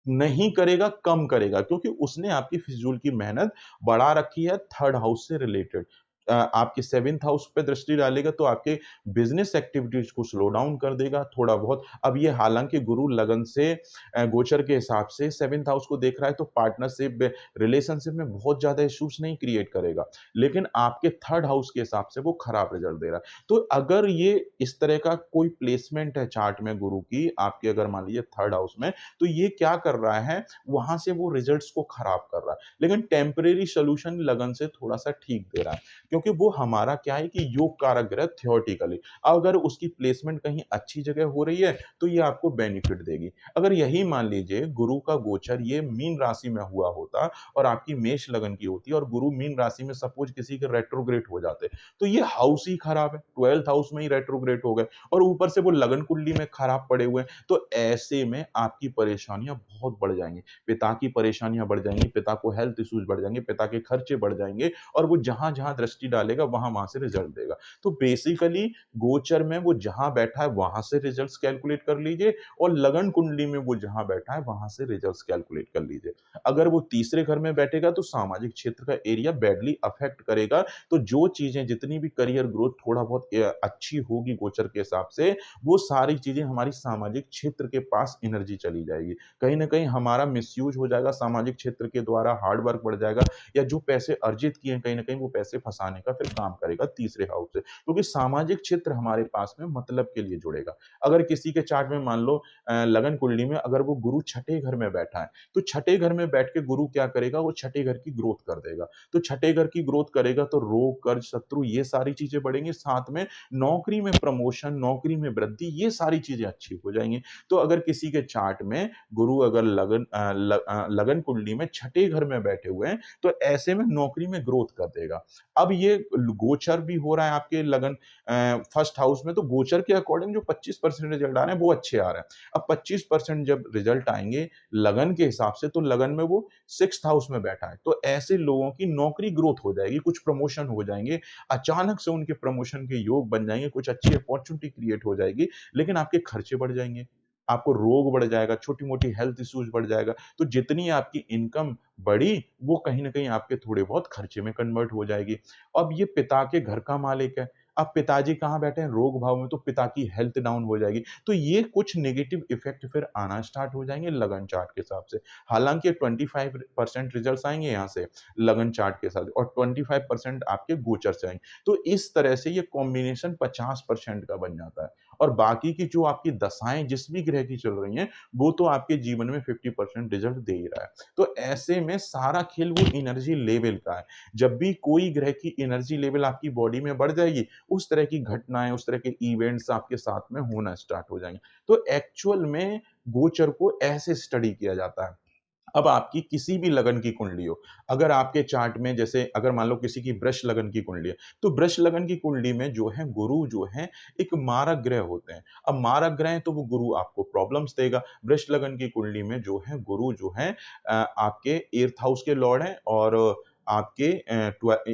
नहीं करेगा, कम करेगा, क्योंकि उसने आपकी फिज़ूल की मेहनत बढ़ा रखी है 3rd हाउस से रिलेटेड। आपके 7th हाउस पे दृष्टि डालेगा, तो आपके बिज़नेस एक्टिविटीज़ को स्लो डाउन कर देगा थोड़ा बहुत। अब ये हालाँकि गुरु लगन से गोचर के हिसाब से 7th हाउस को देख रहा है, तो पार्टनरशिप, रिलेशनशिप में बहुत ज़्यादा इश्यूज़ नहीं क्रिएट करेगा। लेकिन आपके 3rd हाउस के हिसाब से वो खराब रिज़ल्ट दे रहा है। तो अगर ये इस तरह का कोई प्लेसमेंट है चार्ट में गुरु की, आपके अगर मान लीजिए 3rd हाउस में, तो ये क्या कर रहा है, वहाँ से वो रिज़ल्ट्स को खराब कर रहा है। लेकिन टेम्परेरी सॉल्यूशन लगन से थोड़ा-सा ठीक दे रहा है, क्योंकि वो हमारा क्या है कि योग कारक ग्रह थ्योरेटिकली, अगर उसकी प्लेसमेंट कहीं अच्छी जगह हो रही है, तो ये आपको बेनिफिट देगी। अगर यही मान लीजिए गुरु का गोचर ये मीन राशि में हुआ होता, और आपकी मेष लगन की होती, और गुरु मीन राशि में सपोज़ किसी के रेट्रोग्रेड हो जाते, तो ये हाउस ही खराब है, 12th हाउस में ही रेट्रोग्रेड हो गए, और ऊपर से वो लगन कुंडली में खराब पड़े हुए हैं, तो ऐसे में आपकी परेशानियाँ बहुत बढ़ जाएँगी। पिता की परेशानियाँ बढ़ जाएँगी, पिता को हेल्थ इश्यूज़ बढ़ जाएँगे, पिता के खर्चे बढ़ जाएँगे, और वो जहाँ-जहाँ दृष्टि डालेगा, वहाँ-वहाँ से रिज़ल्ट देगा। तो बेसिकली गोचर में वो जहाँ बैठा है, वहाँ से रिज़ल्ट्स कैलकुलेट कर लीजिए, और लगन कुंडली में वो जहाँ बैठा है, वहाँ से रिज़ल्ट्स कैलकुलेट कर लीजिए। अगर वो तीसरे घर में बैठेगा, तो सामाजिक क्षेत्र का एरिया बैडली अफ़ेक्ट करेगा, तो जो चीज़ें, जितनी भी करियर ग्रोथ थोड़ा बहुत अच्छी होगी गोचर के हिसाब से, वो सारी चीज़ें हमारी सामाजिक क्षेत्र के पास एनर्जी चली जाएगी। कहीं न कहीं हमारा मिसयूज़ हो जाएगा सामाजिक क्षेत्र के द्वारा, हार्ड वर्क बढ़ जाएगा, या जो पैसे अर्जित किए हैं, कहीं न कहीं वो पैसे फँसाने का फिर काम करेगा तीसरे हाउस से। क्योंकि सामाजिक क्षेत्र हमारे पास में मतलब के लिए जुड़ेगा। अगर किसी के चार्ट में मान लो लगन कुंडली में अगर वो गुरु छठे घर में बैठा है, तो छठे घर में बैठ के गुरु क्या करेगा, वो छठे घर की ग्रोथ कर देगा। तो छठे घर की ग्रोथ करेगा, तो रोग, कर्ज, शत्रु, ये सारी चीज़ें बढ़ेंगी, साथ में नौकरी में प्रमोशन, नौकरी में वृद्धि, ये सारी चीज़ें अच्छी हो जाएँगी। तो अगर किसी के चार्ट में गुरु अगर लगन कुंडली में छठे घर में बैठे हुए हैं, तो ऐसे में नौकरी में ग्रोथ कर देगा। अब ये गोचर भी हो रहा है आपके लगन 1st हाउस में, तो गोचर के अकॉर्डिंग जो 25% रिजल्ट आ रहे हैं, वो अच्छे आ रहे हैं। अब 25% जब रिजल्ट आएँगे लगन के हिसाब से, तो लगन में वो 6th हाउस में बैठा है। तो ऐसे लोगों की नौकरी ग्रोथ हो जाएगी, कुछ प्रमोशन हो जाएँगे, अचानक से उनके प्रमोशन के योग बन जाएँगे, कुछ अच्छी अपॉर्च्युनिटी क्रिएट हो जाएगी, लेकिन आपके खर्चे बढ़ जाएँगे। आपको रोग बढ़ जाएगा, छोटी-मोटी हेल्थ इश्यूज़ बढ़ जाएगा। तो जितनी आपकी इनकम बढ़ी, वो कहीं न कहीं आपके थोड़े बहुत खर्चे में कन्वर्ट हो जाएगी। अब ये पिता के घर का मालिक है। अब पिताजी कहाँ बैठे हैं? रोग भाव में, तो पिता की हेल्थ डाउन हो जाएगी। तो ये कुछ नेगेटिव इफ़ेक्ट फिर आना स्टार्ट हो जाएँगे लगन चार्ट के हिसाब से। हालाँकि 25% रिज़ल्ट्स आएँगे यहाँ से लगन चार्ट के साथ और 25% आपके गोचर से आएँगे। तो इस तरह से ये कॉम्बिनेशन 50% का बन जाता है और बाकी की जो आपकी दशाएँ जिस भी ग्रह की चल रही हैं, वो तो आपके जीवन में 50% रिज़ल्ट दे ही रहा है। तो ऐसे में सारा खेल वो एनर्जी लेवल का है। जब भी कोई ग्रह की एनर्जी लेवल आपकी बॉडी में बढ़ जाएगी, उस तरह की घटनाएँ, उस तरह के इवेंट्स आपके साथ में होना स्टार्ट हो जाएँगे। तो एक्चुअल में गोचर को ऐसे स्टडी किया जाता है। अब आपकी किसी भी लगन की कुंडली हो, अगर आपके चार्ट में जैसे अगर मान लो किसी की वृष लगन की कुंडली है, तो वृष लगन की कुंडली में जो है गुरु जो है एक मारक ग्रह होते हैं। अब मारक ग्रह हैं तो वो गुरु आपको प्रॉब्लम्स देगा। वृष लगन की कुंडली में जो है गुरु जो है आपके 8th हाउस के लॉर्ड हैं और आपके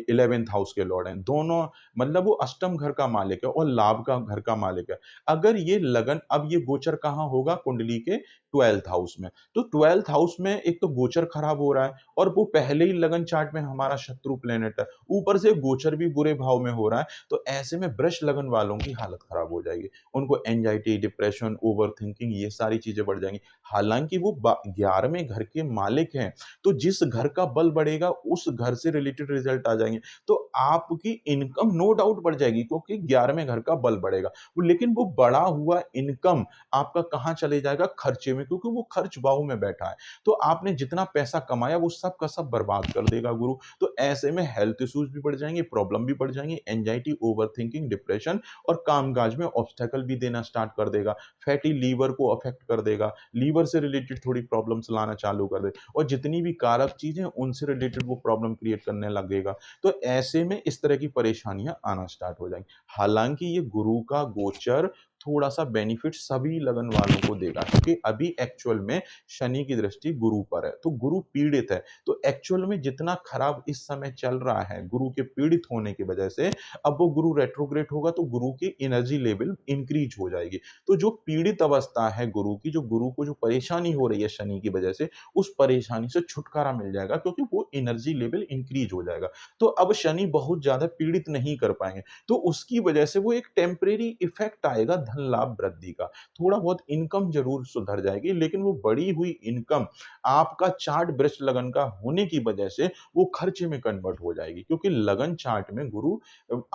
11th हाउस के लॉर्ड हैं। दोनों मतलब वो अष्टम घर का मालिक है और लाभ का घर का मालिक है। अगर ये लगन अब ये गोचर कहाँ होगा कुंडली के 12th हाउस में। तो 12th हाउस में एक तो गोचर खराब हो रहा है और वो पहले ही लगन चार्ट में हमारा शत्रु प्लैनेट है। ऊपर से गोचर भी बुरे भाव में हो रहा है, तो ऐसे में वृष लगन वालों की हालत खराब हो जाएगी। उनको एंग्जायटी, डिप्रेशन, ओवरथिंकिंग ये सारी चीज़ें बढ़ जाएँगी। हालाँकि वो 11वें घर के मालिक हैं, तो जिस घर का बल बढ़ेगा उस घर से रिलेटेड रिज़ल्ट आ जाएँगे। तो आपकी इनकम नो डाउट बढ़ जाएगी क्योंकि 11वें घर का बल बढ़ेगा। लेकिन वो बढ़ा हुआ इनकम आपका कहाँ चले जाएगा? खर्चे में क्योंकि वो खर्च बाहु में बैठा है। तो आपने जितना पैसा कमाया वो सब का सब बर्बाद कर देगा गुरु। तो ऐसे में हेल्थ इश्यूज़ भी बढ़ जाएँगे, प्रॉब्लम भी बढ़ जाएँगी, एंग्जायटी, ओवरथिंकिंग, डिप्रेशन और काम-काज में ऑब्स्टेकल भी देना स्टार्ट कर देगा। फैटी लीवर को अफेक्ट कर देगा, लीवर से रिलेटेड थोड़ी प्रॉब्लम्स लाना चालू कर देगा और जितनी भी कारक चीज़ें उनसे रिलेटेड वो प्रॉब्लम क्रिएट करने लगेगा। तो ऐसे में इस तरह की परेशानियाँ आना स्टार्ट हो जाएँगी। हालाँकि ये गुरु का गोचर थोड़ा-सा बेनिफिट सभी लगन वालों को देगा क्योंकि अभी एक्चुअल में शनि की दृष्टि गुरु पर है, तो गुरु पीड़ित है। तो एक्चुअल में जितना खराब इस समय चल रहा है गुरु के पीड़ित होने की वजह से, अब वो गुरु रेट्रोग्रेड होगा तो गुरु की एनर्जी लेवल इंक्रीज़ हो जाएगी। तो जो पीड़ित अवस्था है गुरु की, जो गुरु को जो परेशानी हो रही है शनि की वजह से, उस परेशानी से छुटकारा मिल जाएगा क्योंकि वो एनर्जी लेवल इंक्रीज़ हो जाएगा। तो अब शनि बहुत ज़्यादा पीड़ित नहीं कर पाएँगे। तो उसकी वजह से वो एक टेम्परेरी इफ़ेक्ट आएगा धन लाभ वृद्धि का। थोड़ा बहुत इनकम ज़रूर सुधर जाएगी, लेकिन वो बढ़ी हुई इनकम आपका चार्ट वृष लगन का होने की वजह से वो खर्चे में कन्वर्ट हो जाएगी क्योंकि लगन चार्ट में गुरु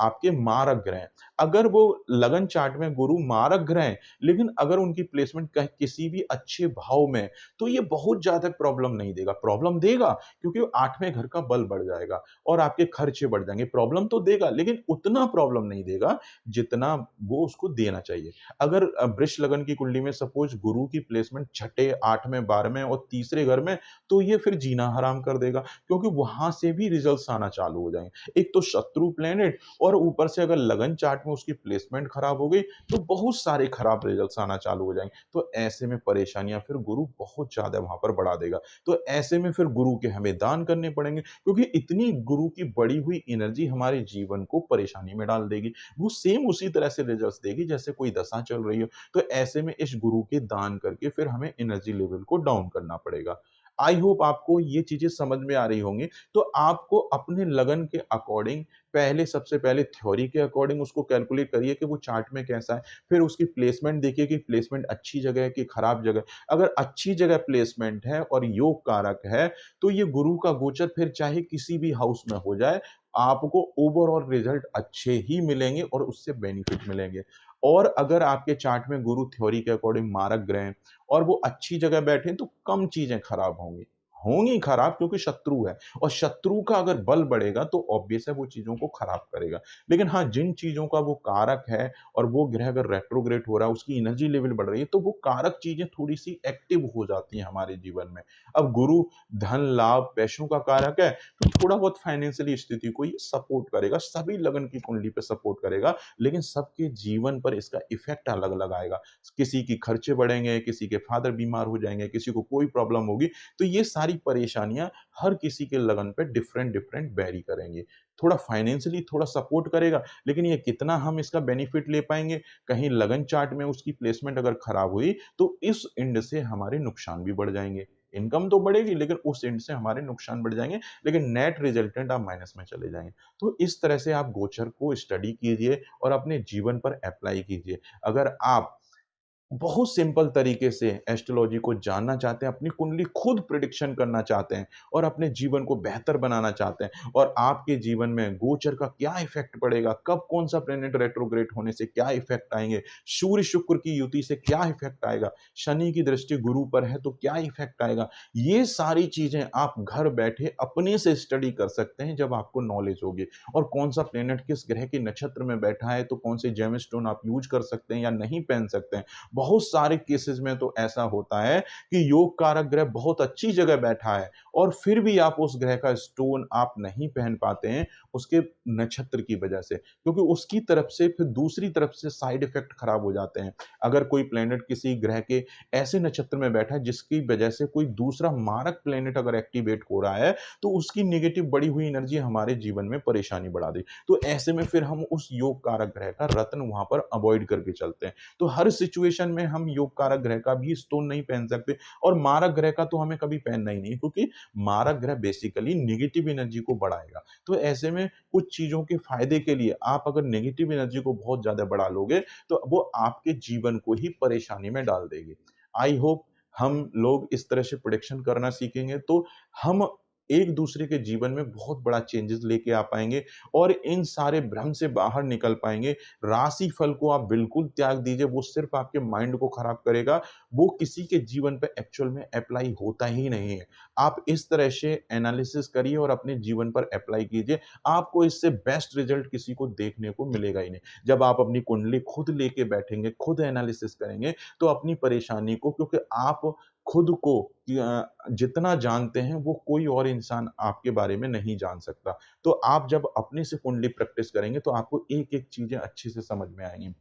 आपके मारक ग्रह हैं। अगर वो लगन चार्ट में गुरु मारक ग्रह हैं, लेकिन अगर उनकी प्लेसमेंट कहीं किसी भी अच्छे भाव में है, तो ये बहुत ज़्यादा प्रॉब्लम नहीं देगा। प्रॉब्लम देगा क्योंकि 8वें घर का बल बढ़ जाएगा और आपके खर्चे बढ़ जाएँगे। प्रॉब्लम तो देगा, लेकिन उतना प्रॉब्लम नहीं देगा, जितना वो उसको देना चाहिए। अगर वृष लगन की कुंडली में सपोज़ गुरु की प्लेसमेंट छठे, 8वें, 12वें और तीसरे घर में, तो ये फिर जीना हराम कर देगा क्योंकि वहाँ से भी रिज़ल्ट्स आना चालू हो जाएँगे। एक तो शत्रु प्लैनेट और ऊपर से अगर लगन चार्ट में उसकी प्लेसमेंट खराब हो गई, तो बहुत सारे खराब रिज़ल्ट्स आना चालू हो जाएँगे। तो ऐसे में परेशानियाँ फिर गुरु बहुत ज़्यादा वहाँ पर बढ़ा देगा। तो ऐसे में फिर गुरु के हमें दान करने पड़ेंगे क्योंकि इतनी गुरु की बढ़ी हुई एनर्जी हमारे जीवन को परेशानी में डाल देगी। वो सेम उसी तरह से रिजल्ट्स देगी जैसे कोई दशा चल रही हो। तो ऐसे में इस गुरु के दान करके फिर हमें एनर्जी लेवल को डाउन करना पड़ेगा। आई होप आपको ये चीज़ें समझ में आ रही होंगी। तो आपको अपने लगन के अकॉर्डिंग पहले सबसे पहले थ्योरी के अकॉर्डिंग उसको कैलकुलेट करिए कि वो चार्ट में कैसा है। फिर उसकी प्लेसमेंट देखिए कि प्लेसमेंट अच्छी जगह है कि खराब जगह है। अगर अच्छी जगह प्लेसमेंट है और योग कारक है, तो ये गुरु का गोचर फिर चाहे किसी भी हाउस में हो जाए, आपको ओवरऑल रिज़ल्ट अच्छे ही मिलेंगे और उससे बेनिफिट मिलेंगे। और अगर आपके चार्ट में गुरु थ्योरी के अकॉर्डिंग मारक ग्रह हैं और वो अच्छी जगह बैठे हैं, तो कम चीज़ें खराब होंगी। होंगी खराब क्योंकि शत्रु है और शत्रु का अगर बल बढ़ेगा तो ऑब्वियस है वो चीज़ों को खराब करेगा। लेकिन हाँ, जिन चीज़ों का वो कारक है और वो ग्रह अगर रेट्रोग्रेड हो रहा है, उसकी एनर्जी लेवल बढ़ रही है, तो वो कारक चीज़ें थोड़ी-सी एक्टिव हो जाती हैं हमारे जीवन में। अब गुरु धन, लाभ, पैसों का कारक है, तो थोड़ा बहुत फाइनेंशियली स्थिति को ये सपोर्ट करेगा, सभी लगन की कुंडली पे सपोर्ट करेगा, लेकिन सबके जीवन पर इसका इफ़ेक्ट अलग-अलग आएगा। किसी की खर्चे बढ़ेंगे, किसी के फादर बीमार हो जाएँगे, किसी को कोई प्रॉब्लम होगी, तो ये सारी परेशानियाँ हर किसी के लगन पे डिफरेंट-डिफरेंट वैरी करेंगी। थोड़ा फाइनेंशियली थोड़ा सपोर्ट करेगा, लेकिन ये कितना हम इसका बेनिफिट ले पाएँगे, कहीं लगन चार्ट में उसकी प्लेसमेंट अगर खराब हुई, तो इस एंड से हमारे नुकसान भी बढ़ जाएँगे। इनकम तो बढ़ेगी लेकिन उस एंड से हमारे नुकसान बढ़ जाएँगे, लेकिन नेट रिजल्टेंट आप माइनस में चले जाएँगे। तो इस तरह से आप गोचर को स्टडी कीजिए और अपने जीवन पर एप्लाई कीजिए। अगर आप बहुत सिंपल तरीके से एस्ट्रोलॉजी को जानना चाहते हैं, अपनी कुंडली खुद प्रिडिक्शन करना चाहते हैं और अपने जीवन को बेहतर बनाना चाहते हैं और आपके जीवन में गोचर का क्या इफ़ेक्ट पड़ेगा, कब कौन-सा प्लैनेट रेट्रोग्रेड होने से क्या इफ़ेक्ट आएँगे, सूर्य-शुक्र की युति से क्या इफ़ेक्ट आएगा, शनि की दृष्टि गुरु पर है तो क्या इफ़ेक्ट आएगा। ये सारी चीज़ें आप घर बैठे अपने से स्टडी कर सकते हैं जब आपको नॉलेज होगी और कौन-सा प्लैनेट किस ग्रह के नक्षत्र में बैठा है, तो कौन से जेमस्टोन आप यूज़ कर सकते हैं या नहीं पहन सकते हैं। बहुत सारे केसेस में तो ऐसा होता है कि योग कारक ग्रह बहुत अच्छी जगह बैठा है और फिर भी आप उस ग्रह का स्टोन आप नहीं पहन पाते हैं उसके नक्षत्र की वजह से, क्योंकि उसकी तरफ से फिर दूसरी तरफ से साइड इफेक्ट खराब हो जाते हैं। अगर कोई प्लेनेट किसी ग्रह के ऐसे नक्षत्र में बैठा है जिसकी वजह से कोई दूसरा मारक प्लेनेट अगर एक्टिवेट हो रहा है, तो उसकी नेगेटिव बढ़ी हुई एनर्जी हमारे जीवन में परेशानी बढ़ा देगी। तो ऐसे में फिर हम उस योग कारक ग्रह का रत्न वहां पर अवॉइड करके चलते हैं। तो हर सिचुएशन में हम योग कारक ग्रह का भी स्टोन नहीं पहन सकते और मारक ग्रह का तो हमें कभी पहनना ही नहीं है, क्योंकि मारक ग्रह बेसिकली नेगेटिव एनर्जी को बढ़ाएगा। तो ऐसे में कुछ चीज़ों के फ़ायदे के लिए आप अगर नेगेटिव एनर्जी को बहुत ज़्यादा बढ़ा लोगे, तो वो आपके जीवन को ही परेशानी में डाल देगी। आई होप हम लोग इस तरह से प्रेडिक्शन करना सीखेंगे, तो हम एक-दूसरे के जीवन में बहुत बड़ा चेंजेज़ लेके आ पाएँगे और इन सारे भ्रम से बाहर निकल पाएँगे। राशि फल को आप बिल्कुल त्याग दीजिए, वो सिर्फ़ आपके माइंड को खराब करेगा, वो किसी के जीवन पे एक्चुअल में एप्लाई होता ही नहीं है। आप इस तरह से एनालिसिस करिए और अपने जीवन पर एप्लाई कीजिए, आपको इससे बेस्ट रिज़ल्ट किसी को देखने को मिलेगा ही नहीं। जब आप अपनी कुंडली खुद लेके बैठेंगे, खुद एनालिसिस करेंगे, तो अपनी परेशानी को, क्योंकि आप खुद को जितना जानते हैं, वो कोई और इंसान आपके बारे में नहीं जान सकता। तो आप जब अपने से कुंडली प्रैक्टिस करेंगे, तो आपको एक-एक चीज़ें अच्छे से समझ में आएँगी।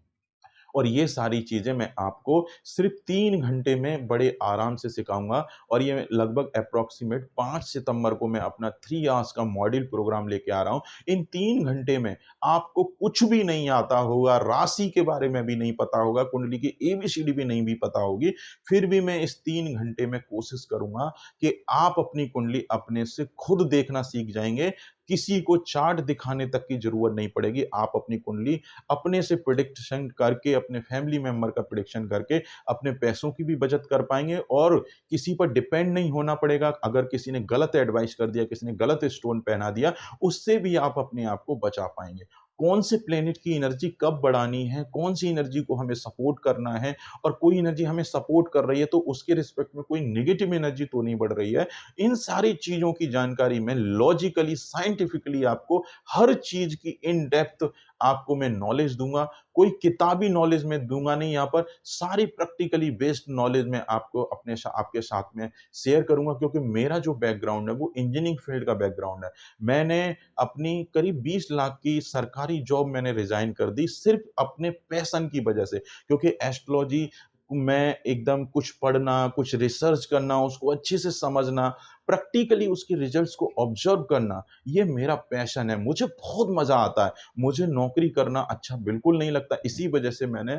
और ये सारी चीज़ें मैं आपको सिर्फ़ 3 घंटे में बड़े आराम से सिखाऊँगा और ये लगभग एप्रोक्सिमेट 5 सितंबर को मैं अपना 3 आवर्स का मॉड्यूल प्रोग्राम लेके आ रहा हूँ। इन 3 घंटे में आपको कुछ भी नहीं आता होगा, राशि के बारे में भी नहीं पता होगा, कुंडली की एबीसीडी भी नहीं भी पता होगी, फिर भी मैं इस 3 घंटे में कोशिश करूँगा कि आप अपनी कुंडली अपने से खुद देखना सीख जाएँगे। किसी को चार्ट दिखाने तक की ज़रूरत नहीं पड़ेगी। आप अपनी कुंडली अपने से प्रिडिक्शन करके, अपने फैमिली मेंबर का प्रिडिक्शन करके, अपने पैसों की भी बचत कर पाएँगे और किसी पर डिपेंड नहीं होना पड़ेगा। अगर किसी ने गलत एडवाइस कर दिया, किसी ने गलत स्टोन पहना दिया, उससे भी आप अपने आप को बचा पाएँगे। कौन से प्लैनेट की एनर्जी कब बढ़ानी है, कौन-सी एनर्जी को हमें सपोर्ट करना है और कोई एनर्जी हमें सपोर्ट कर रही है, तो उसके रिस्पेक्ट में कोई नेगेटिव एनर्जी तो नहीं बढ़ रही है। इन सारी चीज़ों की जानकारी मैं लॉजिकली, साइंटिफिकली आपको हर चीज़ की इन डेप्थ आपको मैं नॉलेज दूँगा। कोई किताबी नॉलेज मैं दूँगा नहीं यहाँ पर, सारी प्रैक्टिकली बेस्ड नॉलेज मैं आपको आपके साथ में शेयर करूँगा, क्योंकि मेरा जो बैकग्राउंड है वो इंजीनियरिंग फील्ड का बैकग्राउंड है। मैंने अपनी करीब 20 लाख की सरकारी जॉब मैंने रिज़ाइन कर दी सिर्फ़ अपने पैशन की वजह से, क्योंकि एस्ट्रोलॉजी में एकदम कुछ पढ़ना, कुछ रिसर्च करना, उसको अच्छे से समझना, प्रैक्टिकली उसके रिजल्ट्स को ऑब्ज़र्व करना, ये मेरा पैशन है। मुझे बहुत मज़ा आता है। मुझे नौकरी करना अच्छा बिल्कुल नहीं लगता। इसी वजह से मैंने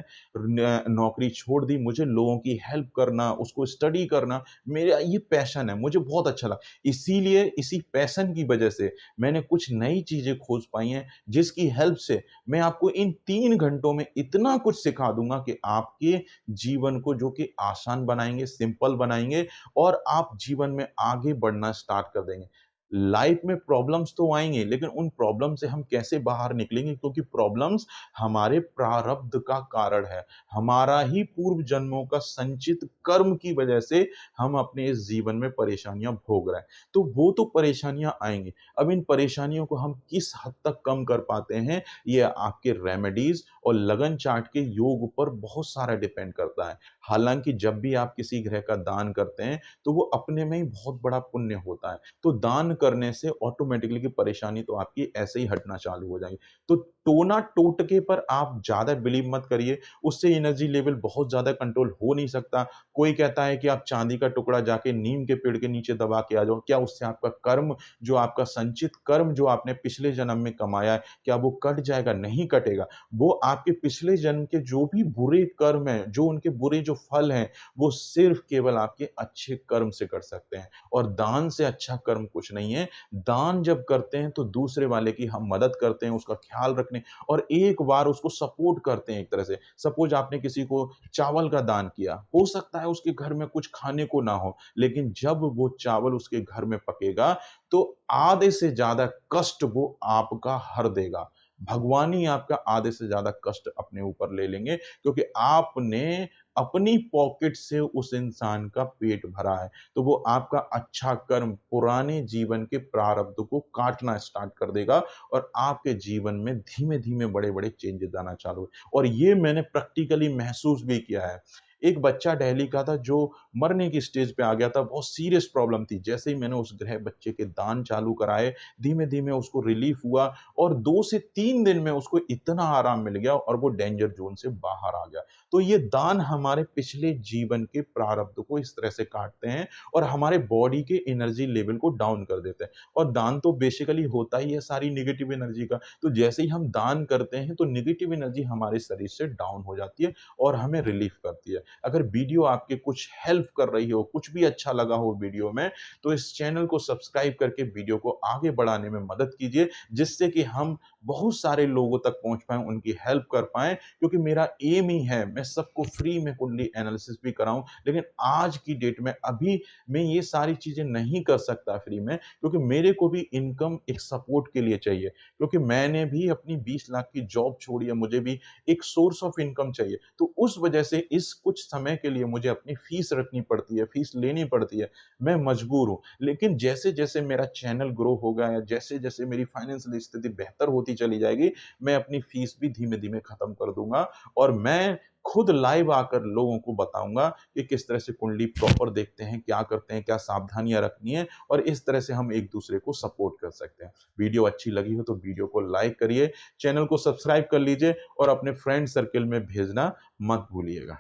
नौकरी छोड़ दी। मुझे लोगों की हेल्प करना, उसको स्टडी करना, मेरा ये पैशन है। मुझे बहुत अच्छा लगा। इसीलिए इसी पैशन की वजह से मैंने कुछ नई चीज़ें खोज पाई हैं, जिसकी हेल्प से मैं आपको इन 3 घंटों में इतना कुछ सिखा दूँगा कि आपके जीवन को जो कि आसान बनाएँगे, सिंपल बनाएँगे और आप जीवन में आगे बढ़ना स्टार्ट कर देंगे। लाइफ में प्रॉब्लम्स तो आएँगे, लेकिन उन प्रॉब्लम से हम कैसे बाहर निकलेंगे, क्योंकि प्रॉब्लम्स हमारे प्रारब्ध का कारण है। हमारा ही पूर्व जन्मों का संचित कर्म की वजह से हम अपने इस जीवन में परेशानियाँ भोग रहे हैं। तो वो तो परेशानियाँ आएँगी। अब इन परेशानियों को हम किस हद तक कम कर पाते हैं, ये आपके रेमेडीज़ और लगन चार्ट के योग पर बहुत सारा डिपेंड करता है। हालाँकि जब भी आप किसी ग्रह का दान करते हैं, तो वो अपने में ही बहुत बड़ा पुण्य होता है। तो दान करने से ऑटोमैटिकली की परेशानी तो आपकी ऐसे ही हटना चालू हो जाएगी। तो टोना टोटके पर आप ज़्यादा बिलीव मत करिए, उससे एनर्जी लेवल बहुत ज़्यादा कंट्रोल हो नहीं सकता। कोई कहता है कि आप चांदी का टुकड़ा जाके नीम के पेड़ के नीचे दबा के आ जाओ, क्या उससे आपका कर्म, जो आपका संचित कर्म जो आपने पिछले जन्म में कमाया है, क्या वो कट जाएगा? नहीं कटेगा। वो आपके पिछले जन्म के जो भी बुरे कर्म हैं, जो उनके बुरे जो फल हैं, वो सिर्फ़ केवल आपके अच्छे कर्म से कट सकते हैं और दान से अच्छा कर्म कुछ नहीं है। दान जब करते हैं तो दूसरे वाले की हम मदद करते हैं, उसका ख़्याल रखने और एक बार उसको सपोर्ट करते हैं एक तरह से। सपोज़ आपने किसी को चावल का दान किया, हो सकता है उसके घर में कुछ खाने को ना हो, लेकिन जब वो चावल उसके घर में पकेगा, तो आधे से ज़्यादा कष्ट वो आपका हर देगा। भगवान ही आपका आधे से ज़्यादा कष्ट अपने ऊपर ले लेंगे क्योंकि आपने अपनी पॉकेट से उस इंसान का पेट भरा है। तो वो आपका अच्छा कर्म पुराने जीवन के प्रारब्ध को काटना स्टार्ट कर देगा और आपके जीवन में धीमे-धीमे बड़े-बड़े चेंजेज़ आना चालू हुए। और ये मैंने प्रैक्टिकली महसूस भी किया है। एक बच्चा दिल्ली का था जो मरने की स्टेज पे आ गया था, बहुत सीरियस प्रॉब्लम थी। जैसे ही मैंने उस गृह बच्चे के दान चालू कराए, धीमे-धीमे उसको रिलीफ़ हुआ और 2 से 3 दिन में उसको इतना आराम मिल गया और वो डेंजर ज़ोन से बाहर आ गया। तो ये दान हमारे पिछले जीवन के प्रारब्ध को इस तरह से काटते हैं और हमारे बॉडी के एनर्जी लेवल को डाउन कर देते हैं। और दान तो बेसिकली होता ही है सारी नेगेटिव एनर्जी का। तो जैसे ही हम दान करते हैं तो नेगेटिव एनर्जी हमारे शरीर से डाउन हो जाती है और हमें रिलीफ़ करती है। अगर वीडियो आपके कुछ हेल्प कर रही हो, कुछ भी अच्छा लगा हो वीडियो में, तो इस चैनल को सब्सक्राइब करके वीडियो को आगे बढ़ाने में मदद कीजिए, जिससे कि हम बहुत सारे लोगों तक पहुँच पाएँ, उनकी हेल्प कर पाएँ। क्योंकि मेरा एम ही है, मैं सबको फ्री में कुंडली एनालिसिस भी कराऊँ, लेकिन आज की डेट में अभी मैं ये सारी चीज़ें नहीं कर सकता फ्री में, क्योंकि मेरे को भी इनकम एक सपोर्ट के लिए चाहिए। क्योंकि मैंने भी अपनी 20 लाख की जॉब छोड़ी है, मुझे भी एक सोर्स ऑफ इनकम चाहिए। तो उस वजह से इस कुछ समय के लिए मुझे अपनी फीस रखनी पड़ती है, फीस लेनी पड़ती है। मैं मजबूर हूँ। लेकिन जैसे-जैसे मेरा चैनल ग्रो होगा या जैसे-जैसे मेरी फाइनेंशियल स्थिति बेहतर होती चली जाएगी, मैं अपनी फीस भी धीमे-धीमे खत्म कर दूँगा और मैं खुद लाइव आकर लोगों को बताऊँगा कि किस तरह से कुंडली प्रॉपर देखते हैं, क्या करते हैं, क्या सावधानियाँ रखनी है और इस तरह से हम एक-दूसरे को सपोर्ट कर सकते हैं। वीडियो अच्छी लगी हो तो वीडियो को लाइक करिए, चैनल को सब्सक्राइब कर लीजिए और अपने फ्रेंड सर्किल में भेजना मत भूलिएगा।